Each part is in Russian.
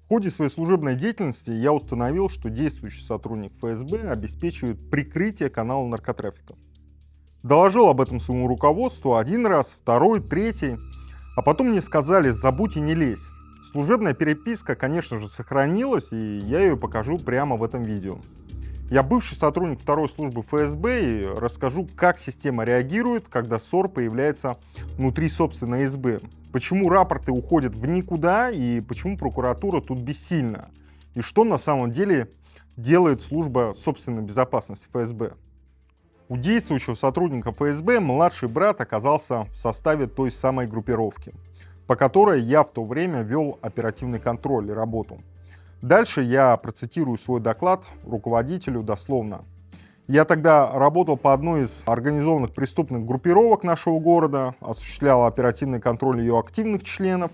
В ходе своей служебной деятельности я установил, что действующий сотрудник ФСБ обеспечивает прикрытие канала наркотрафика. Доложил об этом своему руководству один раз, второй, третий, а потом мне сказали: забудь и не лезь. Служебная переписка, конечно же, сохранилась, и я ее покажу прямо в этом видео. Я бывший сотрудник второй службы ФСБ и расскажу, как система реагирует, когда ссор появляется внутри собственной СБ. Почему рапорты уходят в никуда и почему прокуратура тут бессильна. И что на самом деле делает служба собственной безопасности ФСБ. У действующего сотрудника ФСБ младший брат оказался в составе той самой группировки, по которой я в то время вел оперативный контроль и работу. Дальше я процитирую свой доклад руководителю дословно. Я тогда работал по одной из организованных преступных группировок нашего города, осуществлял оперативный контроль ее активных членов.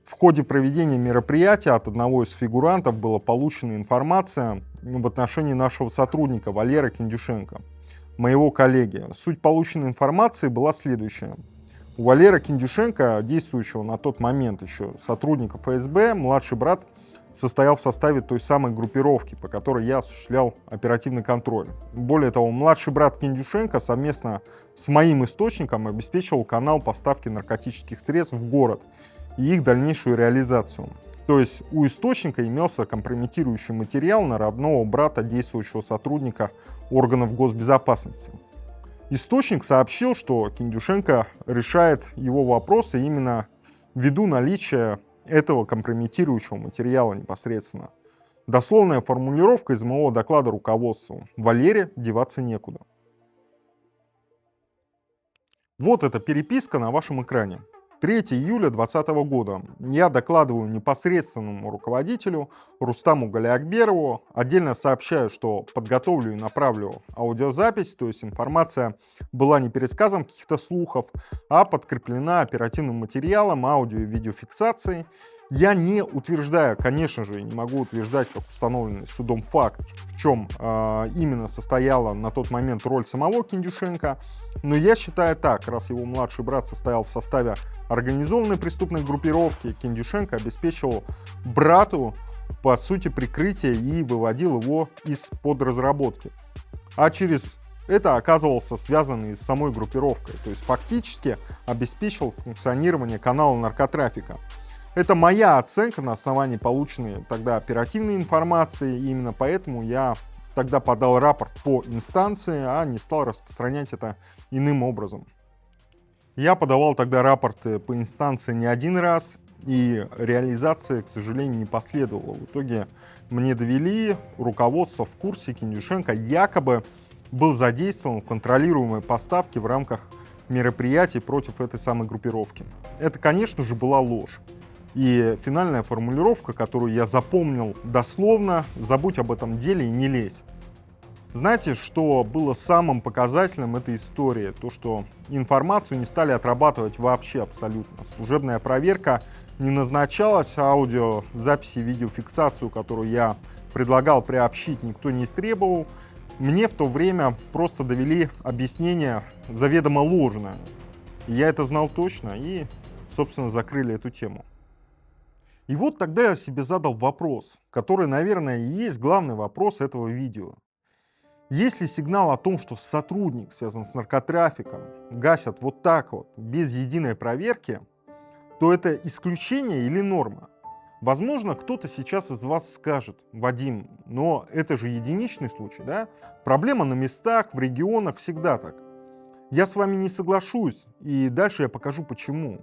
В ходе проведения мероприятия от одного из фигурантов была получена информация в отношении нашего сотрудника Валеры Киндюшенко, моего коллеги. Суть полученной информации была следующая. У Валеры Киндюшенко, действующего на тот момент еще сотрудника ФСБ, младший брат состоял в составе той самой группировки, по которой я осуществлял оперативный контроль. Более того, младший брат Киндюшенко совместно с моим источником обеспечивал канал поставки наркотических средств в город и их дальнейшую реализацию. То есть у источника имелся компрометирующий материал на родного брата действующего сотрудника органов госбезопасности. Источник сообщил, что Киндюшенко решает его вопросы именно ввиду наличия этого компрометирующего материала непосредственно. Дословная формулировка из моего доклада руководству. Валере деваться некуда. Вот эта переписка на вашем экране. 3 июля 2020 года. Я докладываю непосредственному руководителю Рустаму Галиакберову. Отдельно сообщаю, что подготовлю и направлю аудиозапись, то есть информация была не пересказом каких-то слухов, а подкреплена оперативным материалом, аудио и видеофиксацией. Я не утверждаю, конечно же, не могу утверждать, как установленный судом факт, в чем именно состояла на тот момент роль самого Киндюшенко, но я считаю так, раз его младший брат состоял в составе организованной преступной группировки, Киндюшенко обеспечивал брату, по сути, прикрытие и выводил его из-под разработки. А через это оказывался связанный с самой группировкой, то есть фактически обеспечивал функционирование канала наркотрафика. Это моя оценка на основании полученной тогда оперативной информации, и именно поэтому я тогда подал рапорт по инстанции, а не стал распространять это иным образом. Я подавал тогда рапорты по инстанции не один раз, и реализация, к сожалению, не последовала. В итоге мне довели, руководство в курсе, Киндюшенко якобы был задействован в контролируемой поставке в рамках мероприятий против этой самой группировки. Это, конечно же, была ложь. И финальная формулировка, которую я запомнил дословно: забудь об этом деле и не лезь. Знаете, что было самым показательным этой истории? То, что информацию не стали отрабатывать вообще абсолютно. Служебная проверка не назначалась, аудио, записи, видеофиксацию, которую я предлагал приобщить, никто не истребовал. Мне в то время просто довели объяснение заведомо ложное. Я это знал точно и, собственно, закрыли эту тему. И вот тогда я себе задал вопрос, который, наверное, и есть главный вопрос этого видео. Если сигнал о том, что сотрудник связан с наркотрафиком, гасят вот так вот, без единой проверки, то это исключение или норма? Возможно, кто-то сейчас из вас скажет: Вадим, но это же единичный случай, да? Проблема на местах, в регионах всегда так. Я с вами не соглашусь, и дальше я покажу почему.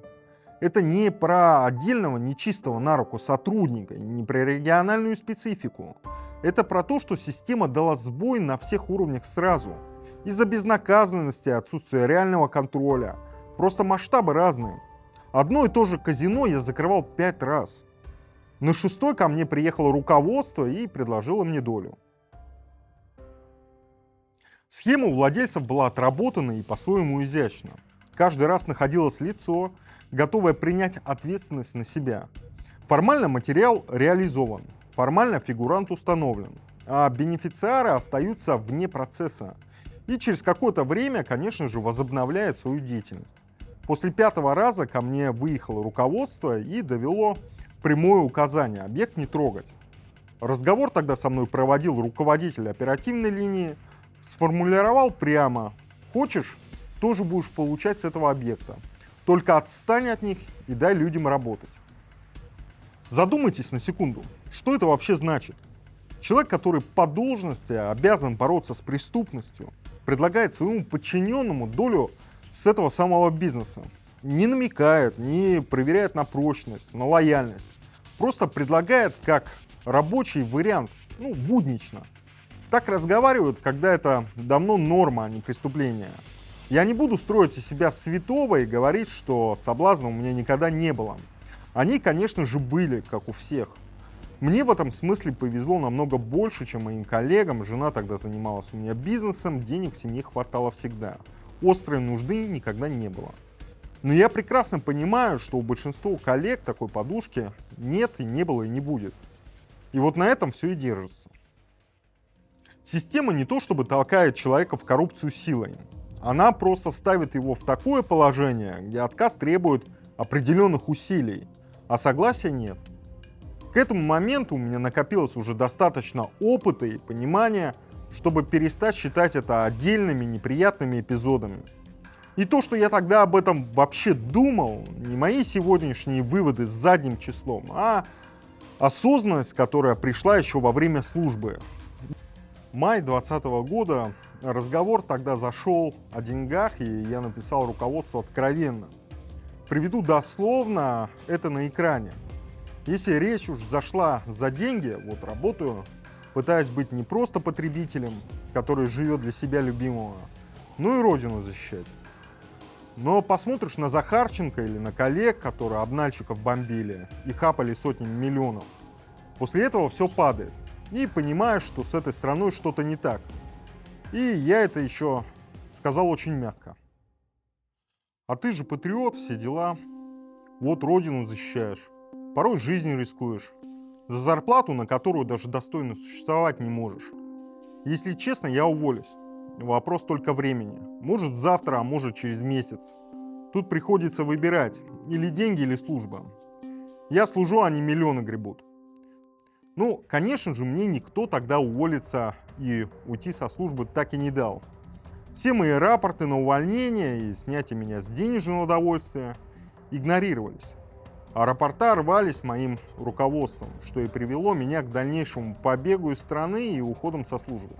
Это не про отдельного нечистого на руку сотрудника, не про региональную специфику. Это про то, что система дала сбой на всех уровнях сразу. Из-за безнаказанности, отсутствия реального контроля. Просто масштабы разные. Одно и то же казино я закрывал 5 раз. На 6-й ко мне приехало руководство и предложило мне долю. Схема у владельцев была отработана и по-своему изящна. Каждый раз находилось лицо, готовое принять ответственность на себя. Формально материал реализован, формально фигурант установлен, а бенефициары остаются вне процесса и через какое-то время, конечно же, возобновляют свою деятельность. После 5-го раза ко мне выехало руководство и довело прямое указание объект не трогать. Разговор тогда со мной проводил руководитель оперативной линии, сформулировал прямо: хочешь, тоже будешь получать с этого объекта. Только отстань от них и дай людям работать. Задумайтесь на секунду, что это вообще значит? Человек, который по должности обязан бороться с преступностью, предлагает своему подчиненному долю с этого самого бизнеса. Не намекает, не проверяет на прочность, на лояльность. Просто предлагает как рабочий вариант, буднично. Так разговаривают, когда это давно норма, а не преступление. Я не буду строить из себя святого и говорить, что соблазна у меня никогда не было. Они, конечно же, были, как у всех. Мне в этом смысле повезло намного больше, чем моим коллегам. Жена тогда занималась у меня бизнесом, денег в семье хватало всегда. Острой нужды никогда не было. Но я прекрасно понимаю, что у большинства коллег такой подушки нет и не было и не будет. И вот на этом все и держится. Система не то чтобы толкает человека в коррупцию силой. Она просто ставит его в такое положение, где отказ требует определенных усилий, а согласия нет. К этому моменту у меня накопилось уже достаточно опыта и понимания, чтобы перестать считать это отдельными неприятными эпизодами. И то, что я тогда об этом вообще думал, не мои сегодняшние выводы с задним числом, а осознанность, которая пришла еще во время службы. Май 2020 года, разговор тогда зашел о деньгах, и я написал руководству откровенно. Приведу дословно это на экране. Если речь уж зашла за деньги, вот работаю, пытаясь быть не просто потребителем, который живет для себя любимого, но и родину защищать. Но посмотришь на Захарченко или на коллег, которые обнальщиков бомбили и хапали сотнями миллионов. После этого все падает. И понимаешь, что с этой страной что-то не так. И я это еще сказал очень мягко. А ты же патриот, все дела. Вот родину защищаешь. Порой жизнью рискуешь. За зарплату, на которую даже достойно существовать не можешь. Если честно, я уволюсь. Вопрос только времени. Может завтра, а может через месяц. Тут приходится выбирать. Или деньги, или служба. Я служу, они миллионы гребут. Конечно же, мне никто тогда уволиться и уйти со службы так и не дал. Все мои рапорты на увольнение и снятие меня с денежного удовольствия игнорировались. А рапорта рвались моим руководством, что и привело меня к дальнейшему побегу из страны и уходом со службы.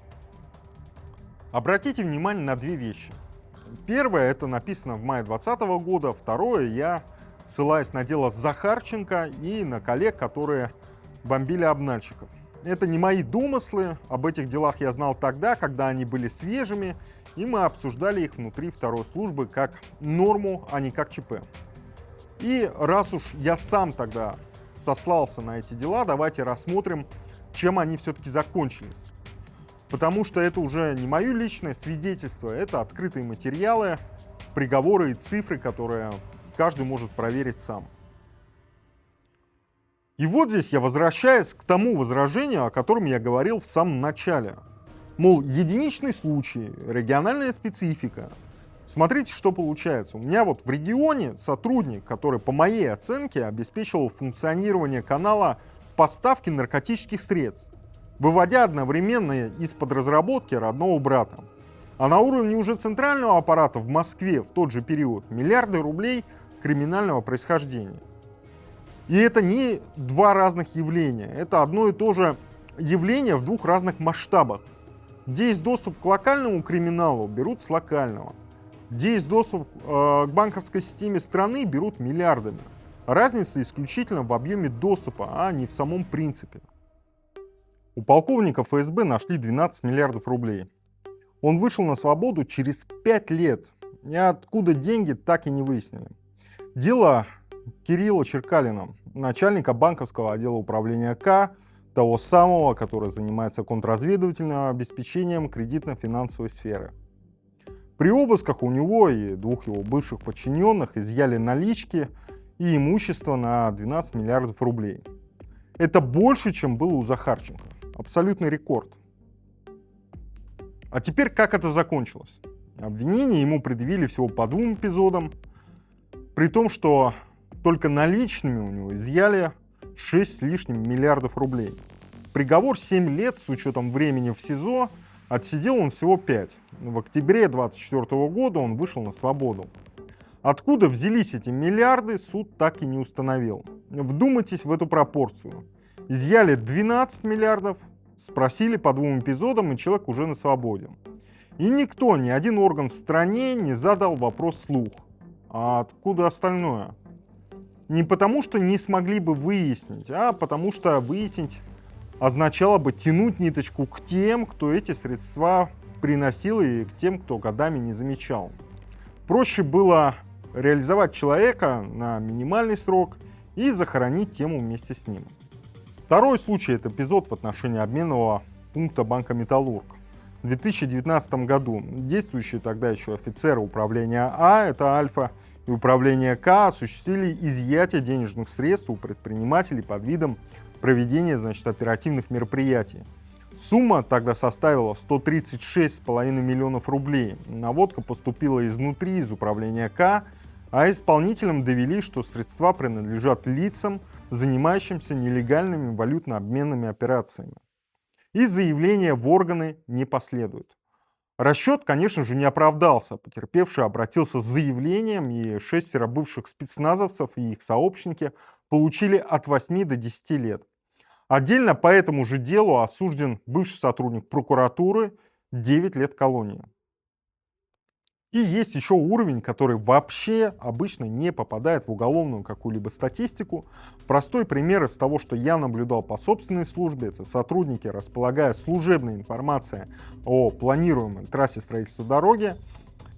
Обратите внимание на две вещи. Первое, это написано в мае 2020 года. Второе, я ссылаюсь на дело Захарченко и на коллег, которые бомбили обнальщиков. Это не мои домыслы, об этих делах я знал тогда, когда они были свежими, и мы обсуждали их внутри второй службы как норму, а не как ЧП. И раз уж я сам тогда сослался на эти дела, давайте рассмотрим, чем они все-таки закончились. Потому что это уже не мое личное свидетельство, это открытые материалы, приговоры и цифры, которые каждый может проверить сам. И вот здесь я возвращаюсь к тому возражению, о котором я говорил в самом начале. Мол, единичный случай, региональная специфика. Смотрите, что получается. У меня вот в регионе сотрудник, который по моей оценке обеспечивал функционирование канала поставки наркотических средств, выводя одновременно из-под разработки родного брата. А на уровне уже центрального аппарата в Москве в тот же период миллиарды рублей криминального происхождения. И это не два разных явления, это одно и то же явление в двух разных масштабах. Где есть доступ к локальному криминалу, берут с локального. Где есть доступ к банковской системе страны, берут миллиардами. Разница исключительно в объеме доступа, а не в самом принципе. У полковника ФСБ нашли 12 миллиардов рублей. Он вышел на свободу через 5 лет. И откуда деньги, так и не выяснили. Дело Кирилла Черкалина, начальника банковского отдела управления К, того самого, который занимается контрразведывательным обеспечением кредитно-финансовой сферы. При обысках у него и двух его бывших подчиненных изъяли налички и имущество на 12 миллиардов рублей. Это больше, чем было у Захарченко. Абсолютный рекорд. А теперь как это закончилось? Обвинение ему предъявили всего по 2 эпизодам, при том, что только наличными у него изъяли 6 с лишним миллиардов рублей. Приговор 7 лет с учетом времени в СИЗО, отсидел он всего 5. В октябре 2024 года он вышел на свободу. Откуда взялись эти миллиарды, суд так и не установил. Вдумайтесь в эту пропорцию. Изъяли 12 миллиардов, спросили по 2 эпизодам, и человек уже на свободе. И никто, ни один орган в стране не задал вопрос вслух. А откуда остальное? Не потому, что не смогли бы выяснить, а потому что выяснить означало бы тянуть ниточку к тем, кто эти средства приносил, и к тем, кто годами не замечал. Проще было реализовать человека на минимальный срок и захоронить тему вместе с ним. Второй случай – это эпизод в отношении обменного пункта банка «Металлург». В 2019 году действующие тогда еще офицеры управления А, это Альфа, и управления К осуществили изъятие денежных средств у предпринимателей под видом проведения, оперативных мероприятий. Сумма тогда составила 136,5 миллионов рублей. Наводка поступила изнутри, из управления К, а исполнителям довели, что средства принадлежат лицам, занимающимся нелегальными валютно-обменными операциями. И заявления в органы не последует. Расчет, конечно же, не оправдался. Потерпевший обратился с заявлением, и 6 бывших спецназовцев и их сообщники получили от 8 до 10 лет. Отдельно по этому же делу осужден бывший сотрудник прокуратуры, 9 лет колонии. И есть еще уровень, который вообще обычно не попадает в уголовную какую-либо статистику. Простой пример из того, что я наблюдал по собственной службе, это сотрудники, располагая служебной информацией о планируемой трассе строительства дороги,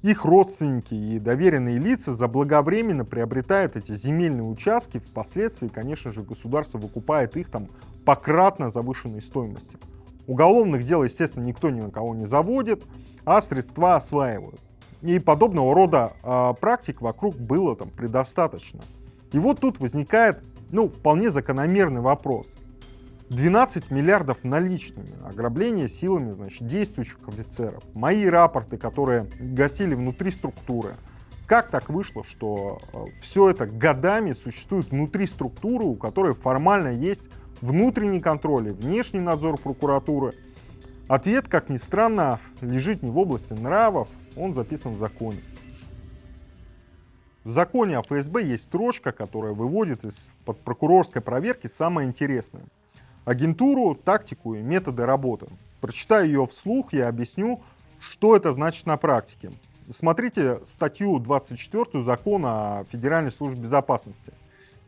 их родственники и доверенные лица заблаговременно приобретают эти земельные участки, впоследствии, конечно же, государство выкупает их там по кратно завышенной стоимости. Уголовных дел, естественно, никто ни на кого не заводит, а средства осваивают. И подобного рода практик вокруг было там предостаточно. И вот тут возникает, вполне закономерный вопрос. 12 миллиардов наличными, ограбление силами, действующих офицеров, мои рапорты, которые гасили внутри структуры. Как так вышло, что все это годами существует внутри структуры, у которой формально есть внутренний контроль и внешний надзор прокуратуры? Ответ, как ни странно, лежит не в области нравов, он записан в законе. В законе о ФСБ есть строчка, которая выводит из-под прокурорской проверки самое интересное. Агентуру, тактику и методы работы. Прочитаю ее вслух и объясню, что это значит на практике. Смотрите статью 24 Закона о Федеральной службе безопасности.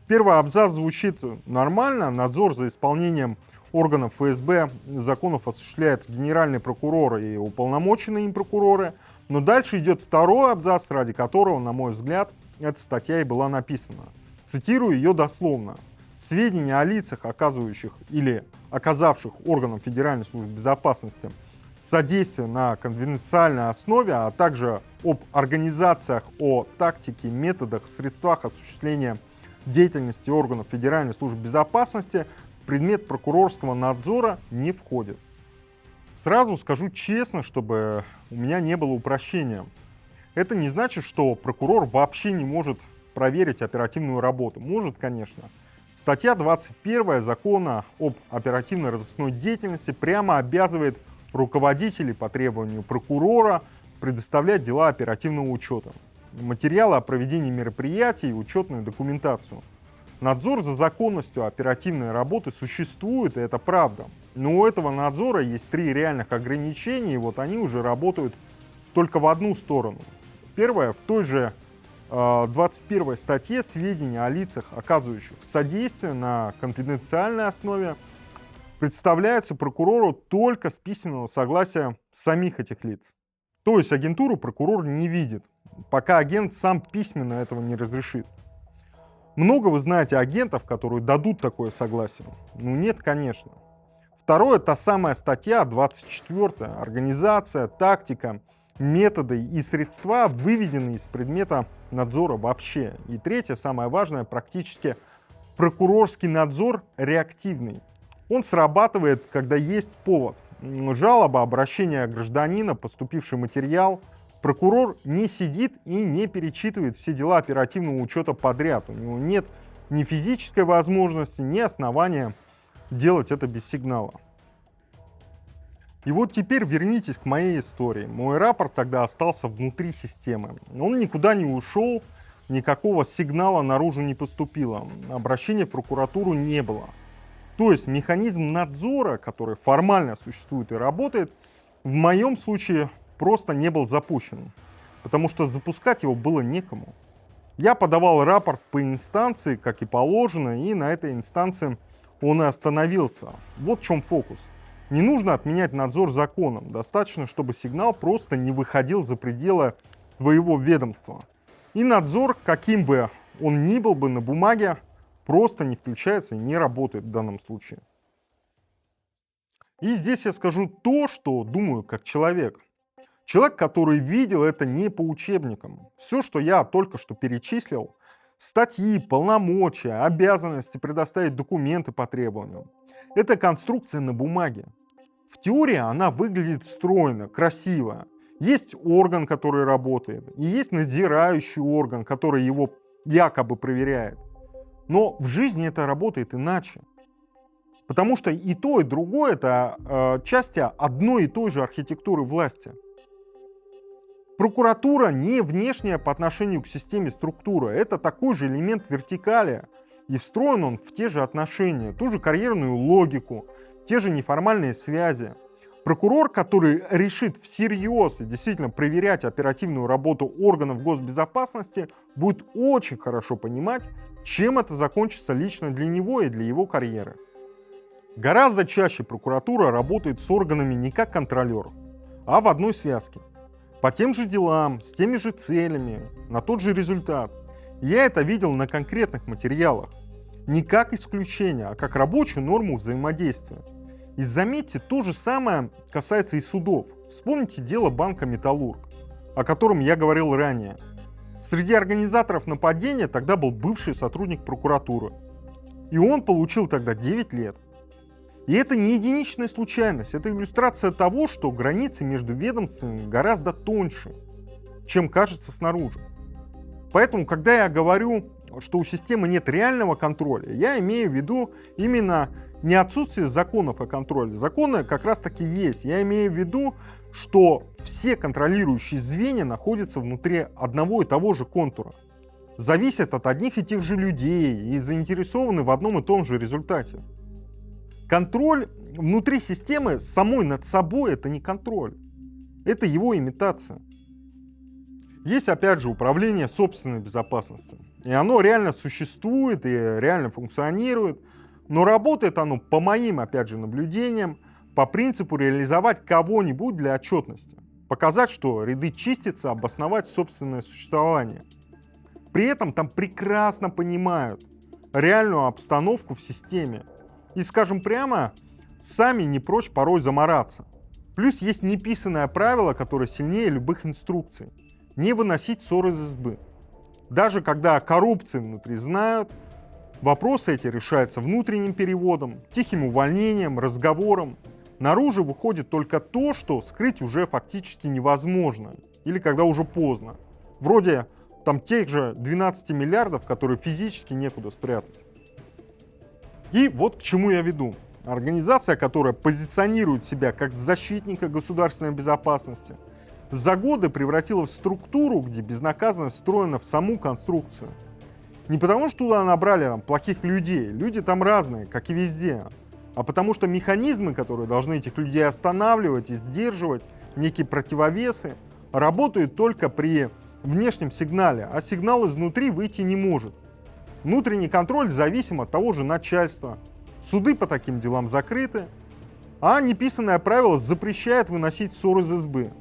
Первый абзац звучит нормально. Надзор за исполнением органов ФСБ законов осуществляет генеральный прокурор и уполномоченные им прокуроры. Но дальше идет второй абзац, ради которого, на мой взгляд, эта статья и была написана. Цитирую ее дословно. Сведения о лицах, оказывающих или оказавших органам Федеральной службы безопасности содействие на конфиденциальной основе, а также об организациях, о тактике, методах, средствах осуществления деятельности органов Федеральной службы безопасности в предмет прокурорского надзора не входит. Сразу скажу честно, чтобы у меня не было упрощения. Это не значит, что прокурор вообще не может проверить оперативную работу. Может, конечно. Статья 21 Закона об оперативно-розыскной деятельности прямо обязывает руководителей по требованию прокурора предоставлять дела оперативного учета, материалы о проведении мероприятий и учетную документацию. Надзор за законностью оперативной работы существует, и это правда. Но у этого надзора есть 3 реальных ограничения, и вот они уже работают только в одну сторону. Первое, в той же 21 статье сведения о лицах, оказывающих содействие на конфиденциальной основе, представляются прокурору только с письменного согласия самих этих лиц. То есть агентуру прокурор не видит, пока агент сам письменно этого не разрешит. Много вы знаете агентов, которые дадут такое согласие? Нет, конечно. Второе, та самая статья 24, организация, тактика, методы и средства выведены из предмета надзора вообще. И третье, самое важное, практически прокурорский надзор реактивный. Он срабатывает, когда есть повод. Жалоба, обращение гражданина, поступивший материал. Прокурор не сидит и не перечитывает все дела оперативного учета подряд. У него нет ни физической возможности, ни основания делать это без сигнала. И вот теперь вернитесь к моей истории. Мой рапорт тогда остался внутри системы. Он никуда не ушел, никакого сигнала наружу не поступило, обращения в прокуратуру не было. То есть механизм надзора, который формально существует и работает, в моем случае просто не был запущен, потому что запускать его было некому. Я подавал рапорт по инстанции, как и положено, и на этой инстанции он и остановился. Вот в чем фокус. Не нужно отменять надзор законом, достаточно, чтобы сигнал просто не выходил за пределы твоего ведомства. И надзор, каким бы он ни был бы на бумаге, просто не включается и не работает в данном случае. И здесь я скажу то, что думаю как человек. Человек, который видел это не по учебникам. Все, что я только что перечислил, статьи, полномочия, обязанности предоставить документы по требованию, это конструкция на бумаге. В теории она выглядит стройно, красиво. Есть орган, который работает, и есть надзирающий орган, который его якобы проверяет. Но в жизни это работает иначе. Потому что и то, и другое — это части одной и той же архитектуры власти. Прокуратура не внешняя по отношению к системе структура. Это такой же элемент вертикали. И встроен он в те же отношения, ту же карьерную логику, те же неформальные связи. Прокурор, который решит всерьез и действительно проверять оперативную работу органов госбезопасности, будет очень хорошо понимать, чем это закончится лично для него и для его карьеры. Гораздо чаще прокуратура работает с органами не как контролер, а в одной связке. По тем же делам, с теми же целями, на тот же результат. Я это видел на конкретных материалах. Не как исключение, а как рабочую норму взаимодействия. И заметьте, то же самое касается и судов. Вспомните дело банка «Металлург», о котором я говорил ранее. Среди организаторов нападения тогда был бывший сотрудник прокуратуры. И он получил тогда 9 лет. И это не единичная случайность, это иллюстрация того, что границы между ведомствами гораздо тоньше, чем кажется снаружи. Поэтому, когда я говорю, что у системы нет реального контроля, я имею в виду именно не отсутствие законов о контроле. Законы как раз таки есть. Я имею в виду, что все контролирующие звенья находятся внутри одного и того же контура. Зависят от одних и тех же людей и заинтересованы в одном и том же результате. Контроль внутри системы самой над собой — это не контроль. Это его имитация. Есть, опять же, управление собственной безопасностью. И оно реально существует и реально функционирует. Но работает оно, по моим, опять же, наблюдениям, по принципу реализовать кого-нибудь для отчетности. Показать, что ряды чистятся, обосновать собственное существование. При этом там прекрасно понимают реальную обстановку в системе. И, скажем прямо, сами не прочь порой замораться. Плюс есть неписанное правило, которое сильнее любых инструкций. Не выносить ссор из избы. Даже когда о коррупции внутри знают, вопросы эти решаются внутренним переводом, тихим увольнением, разговором. Наружу выходит только то, что скрыть уже фактически невозможно. Или когда уже поздно. Вроде там тех же 12 миллиардов, которые физически некуда спрятать. И вот к чему я веду. Организация, которая позиционирует себя как защитника государственной безопасности, за годы превратила в структуру, где безнаказанность встроена в саму конструкцию. Не потому, что туда набрали плохих людей, люди там разные, как и везде, а потому что механизмы, которые должны этих людей останавливать и сдерживать, некие противовесы, работают только при внешнем сигнале, а сигнал изнутри выйти не может. Внутренний контроль зависим от того же начальства. Суды по таким делам закрыты, а неписанное правило запрещает выносить ссор из избы.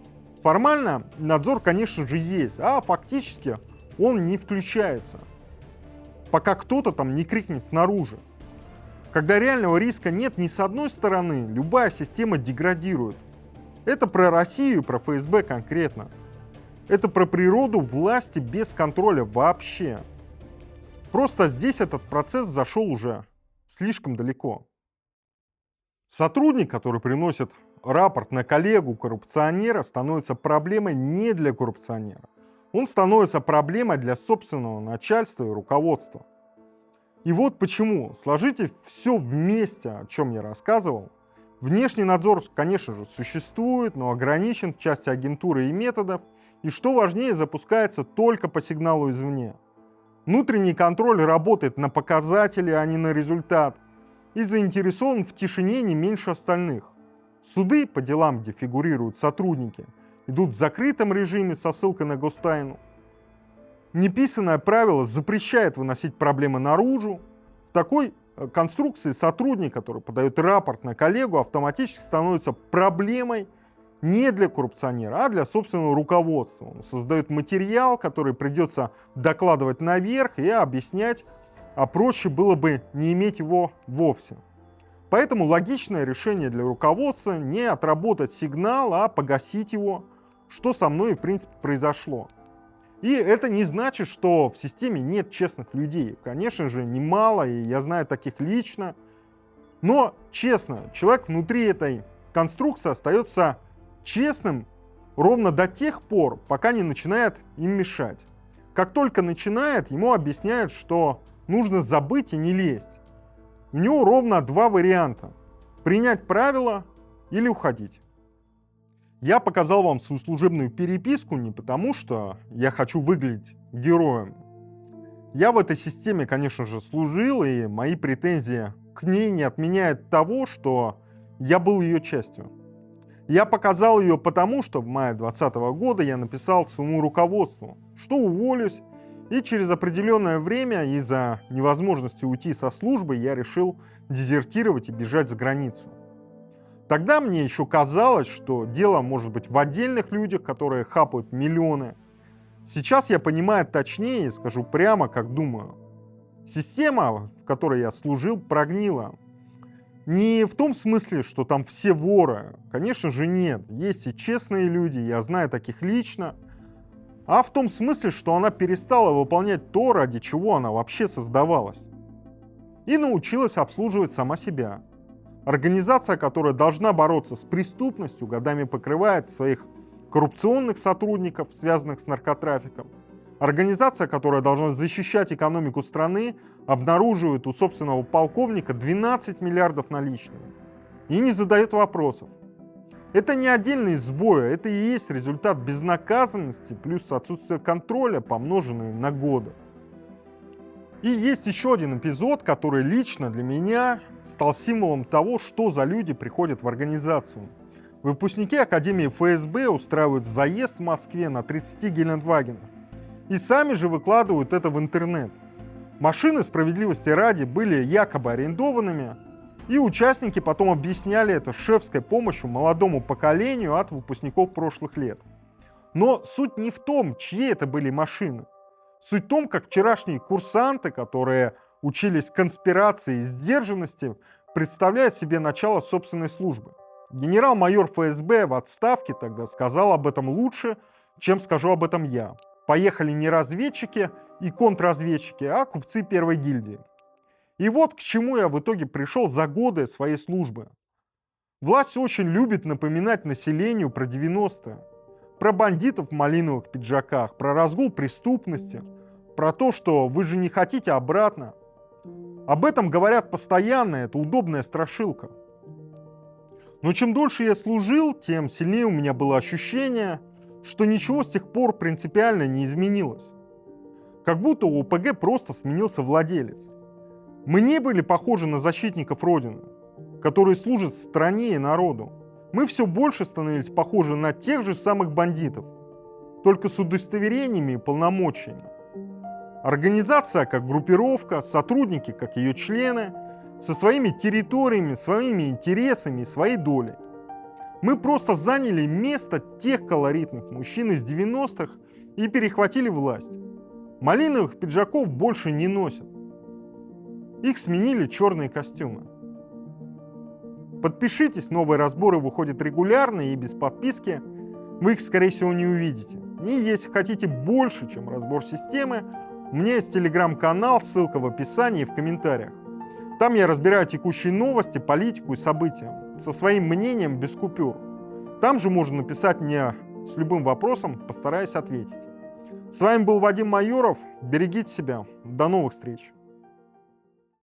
Формально надзор, конечно же, есть, а фактически он не включается, пока кто-то там не крикнет снаружи. Когда реального риска нет ни с одной стороны, любая система деградирует. Это про Россию, про ФСБ конкретно. Это про природу власти без контроля вообще. Просто здесь этот процесс зашел уже слишком далеко. Сотрудник, который приносит рапорт на коллегу-коррупционера, становится проблемой не для коррупционера. Он становится проблемой для собственного начальства и руководства. И вот почему. Сложите все вместе, о чем я рассказывал. Внешний надзор, конечно же, существует, но ограничен в части агентуры и методов, и, что важнее, запускается только по сигналу извне. Внутренний контроль работает на показатели, а не на результат, и заинтересован в тишине не меньше остальных. Суды по делам, где фигурируют сотрудники, идут в закрытом режиме со ссылкой на гостайну. Неписанное правило запрещает выносить проблемы наружу. В такой конструкции сотрудник, который подает рапорт на коллегу, автоматически становится проблемой не для коррупционера, а для собственного руководства. Он создает материал, который придется докладывать наверх и объяснять, а проще было бы не иметь его вовсе. Поэтому логичное решение для руководства не отработать сигнал, а погасить его, что со мной, в принципе, произошло. И это не значит, что в системе нет честных людей. Конечно же, немало, и я знаю таких лично. Но, честно, человек внутри этой конструкции остается честным ровно до тех пор, пока не начинает им мешать. Как только начинает, ему объясняют, что нужно забыть и не лезть. У него ровно два варианта: принять правила или уходить. Я показал вам свою служебную переписку не потому, что я хочу выглядеть героем. Я в этой системе, конечно же, служил, и мои претензии к ней не отменяют того, что я был ее частью. Я показал ее потому, что в мае 2020 года я написал своему руководству, что уволюсь, и через определенное время из-за невозможности уйти со службы я решил дезертировать и бежать за границу. Тогда мне еще казалось, что дело может быть в отдельных людях, которые хапают миллионы. Сейчас я понимаю точнее и скажу прямо, как думаю. Система, в которой я служил, прогнила. Не в том смысле, что там все воры. Конечно же нет. Есть и честные люди, я знаю таких лично. А в том смысле, что она перестала выполнять то, ради чего она вообще создавалась. И научилась обслуживать сама себя. Организация, которая должна бороться с преступностью, годами покрывает своих коррупционных сотрудников, связанных с наркотрафиком. Организация, которая должна защищать экономику страны, обнаруживает у собственного полковника 12 миллиардов наличными. И не задает вопросов. Это не отдельные сбои, это и есть результат безнаказанности плюс отсутствие контроля, помноженные на годы. И есть еще один эпизод, который лично для меня стал символом того, что за люди приходят в организацию. Выпускники Академии ФСБ устраивают заезд в Москве на 30 Гелендвагенах. И сами же выкладывают это в интернет. Машины, справедливости ради, были якобы арендованными, и участники потом объясняли это шефской помощью молодому поколению от выпускников прошлых лет. Но суть не в том, чьи это были машины. Суть в том, как вчерашние курсанты, которые учились конспирации и сдержанности, представляют себе начало собственной службы. Генерал-майор ФСБ в отставке тогда сказал об этом лучше, чем скажу об этом я. Поехали не разведчики и контрразведчики, а купцы первой гильдии. И вот к чему я в итоге пришел за годы своей службы. Власть очень любит напоминать населению про 90-е. Про бандитов в малиновых пиджаках, про разгул преступности, про то, что вы же не хотите обратно. Об этом говорят постоянно, это удобная страшилка. Но чем дольше я служил, тем сильнее у меня было ощущение, что ничего с тех пор принципиально не изменилось. Как будто у ОПГ просто сменился владелец. Мы не были похожи на защитников Родины, которые служат стране и народу. Мы все больше становились похожи на тех же самых бандитов, только с удостоверениями и полномочиями. Организация как группировка, сотрудники как ее члены, со своими территориями, своими интересами и своей долей. Мы просто заняли место тех колоритных мужчин из 90-х и перехватили власть. Малиновых пиджаков больше не носят. Их сменили черные костюмы. Подпишитесь, новые разборы выходят регулярно и без подписки. Вы их, скорее всего, не увидите. И если хотите больше, чем разбор системы, у меня есть телеграм-канал, ссылка в описании и в комментариях. Там я разбираю текущие новости, политику и события. Со своим мнением без купюр. Там же можно написать мне с любым вопросом, постараюсь ответить. С вами был Вадим Майоров. Берегите себя. До новых встреч.